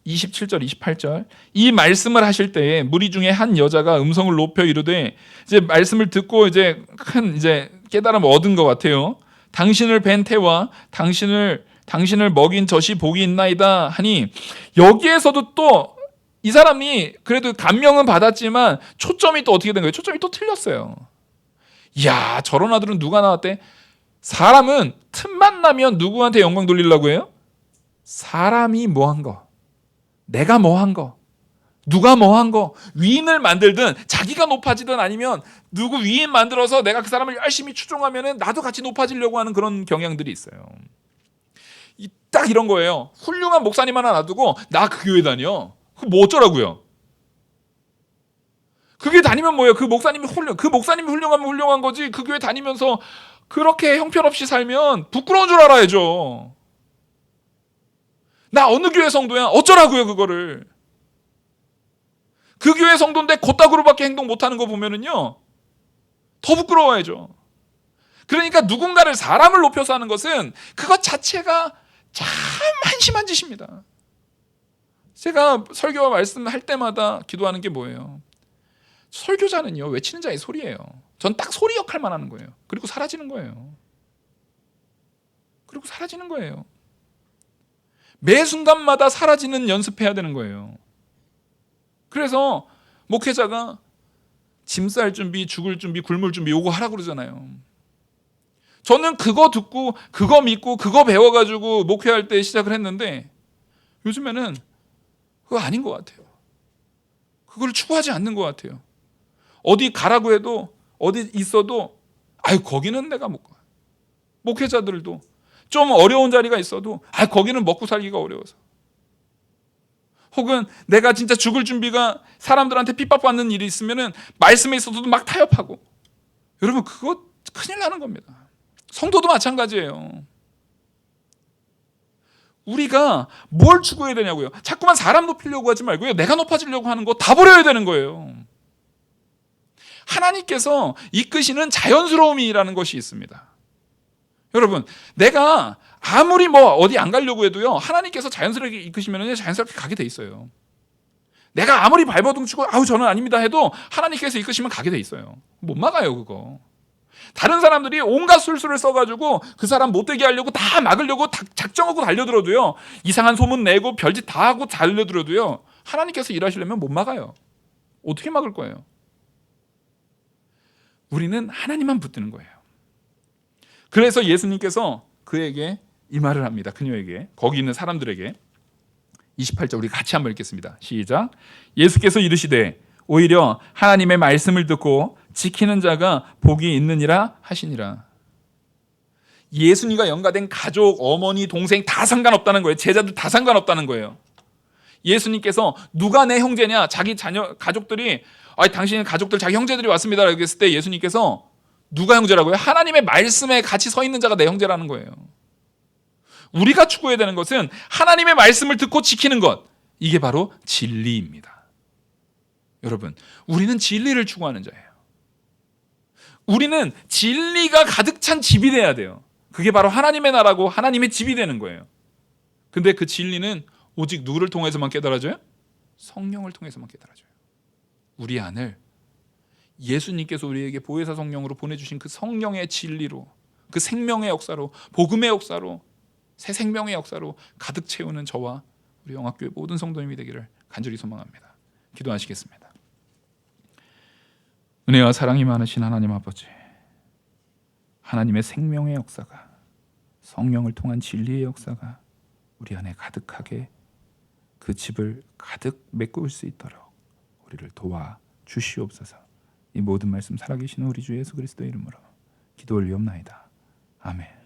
27절, 28절 이 말씀을 하실 때에 무리 중에 한 여자가 음성을 높여 이르되 이제 말씀을 듣고 이제 큰 이제 깨달음을 얻은 것 같아요. 당신을 뵌 태와 당신을 먹인 젖이 복이 있나이다 하니 여기에서도 또 이 사람이 그래도 감명은 받았지만 초점이 또 어떻게 된 거예요? 초점이 또 틀렸어요. 이야, 저런 아들은 누가 낳았대? 사람은 틈만 나면 누구한테 영광 돌리려고 해요? 사람이 뭐한 거, 내가 뭐한 거, 누가 뭐한 거, 위인을 만들든 자기가 높아지든 아니면 누구 위인 만들어서 내가 그 사람을 열심히 추종하면 나도 같이 높아지려고 하는 그런 경향들이 있어요. 딱 이런 거예요. 훌륭한 목사님 하나 놔두고 나 그 교회 다녀. 그 뭐 어쩌라고요? 그 교회 다니면 뭐예요? 그 목사님이 훌륭하면 훌륭한 거지. 그 교회 다니면서 그렇게 형편없이 살면 부끄러운 줄 알아야죠. 나 어느 교회 성도야? 어쩌라고요 그거를. 그 교회 성도인데 곧다구로밖에 행동 못하는 거 보면은요 더 부끄러워야죠. 그러니까 누군가를 사람을 높여서 하는 것은 그것 자체가 참 한심한 짓입니다. 제가 설교와 말씀할 때마다 기도하는 게 뭐예요? 설교자는요 외치는 자의 소리예요. 전 딱 소리 역할만 하는 거예요. 그리고 사라지는 거예요. 매 순간마다 사라지는 연습해야 되는 거예요. 그래서 목회자가 짐 쌀 준비, 죽을 준비, 굶을 준비 요거 하라고 그러잖아요. 저는 그거 듣고 그거 믿고 그거 배워가지고 목회할 때 시작을 했는데 요즘에는 그거 아닌 것 같아요. 그걸 추구하지 않는 것 같아요. 어디 가라고 해도 어디 있어도 거기는 내가 못 가. 목회자들도 좀 어려운 자리가 있어도 거기는 먹고 살기가 어려워서. 혹은 내가 진짜 죽을 준비가 사람들한테 핍박받는 일이 있으면은 말씀에 있어서도 막 타협하고. 여러분 그거 큰일 나는 겁니다. 성도도 마찬가지예요. 우리가 뭘 추구해야 되냐고요. 자꾸만 사람 높이려고 하지 말고요. 내가 높아지려고 하는 거 다 버려야 되는 거예요. 하나님께서 이끄시는 자연스러움이라는 것이 있습니다. 여러분, 내가 아무리 어디 안 가려고 해도요. 하나님께서 자연스럽게 이끄시면 자연스럽게 가게 돼 있어요. 내가 아무리 발버둥 치고 저는 아닙니다 해도 하나님께서 이끄시면 가게 돼 있어요. 못 막아요 그거. 다른 사람들이 온갖 술수를 써가지고 그 사람 못되게 하려고 다 막으려고 작정하고 달려들어도요. 이상한 소문 내고 별짓 다 하고 달려들어도요. 하나님께서 일하시려면 못 막아요. 어떻게 막을 거예요? 우리는 하나님만 붙드는 거예요. 그래서 예수님께서 그에게 이 말을 합니다. 그녀에게, 거기 있는 사람들에게. 28절 우리 같이 한번 읽겠습니다. 시작. 예수께서 이르시되 오히려 하나님의 말씀을 듣고 지키는 자가 복이 있느니라 하시니라. 예수님과 연관된 가족, 어머니, 동생 다 상관없다는 거예요. 제자들 다 상관없다는 거예요. 예수님께서 누가 내 형제냐? 자기 자녀 가족들이 당신의 가족들 자기 형제들이 왔습니다. 라고 했을 때 예수님께서 누가 형제라고요? 하나님의 말씀에 같이 서 있는 자가 내 형제라는 거예요. 우리가 추구해야 되는 것은 하나님의 말씀을 듣고 지키는 것. 이게 바로 진리입니다. 여러분, 우리는 진리를 추구하는 자예요. 우리는 진리가 가득 찬 집이 돼야 돼요. 그게 바로 하나님의 나라고 하나님의 집이 되는 거예요. 근데 그 진리는 오직 누구를 통해서만 깨달아져요? 성령을 통해서만 깨달아져요. 우리 안을 예수님께서 우리에게 보혜사 성령으로 보내주신 그 성령의 진리로, 그 생명의 역사로, 복음의 역사로, 새 생명의 역사로 가득 채우는 저와 우리 영학교회 모든 성도님이 되기를 간절히 소망합니다. 기도하시겠습니다. 은혜와 사랑이 많으신 하나님 아버지, 하나님의 생명의 역사가, 성령을 통한 진리의 역사가 우리 안에 가득하게 그 집을 가득 메꿀 수 있도록 우리를 도와 주시옵소서. 이 모든 말씀 살아계신 우리 주 예수 그리스도의 이름으로 기도 올리옵나이다. 아멘.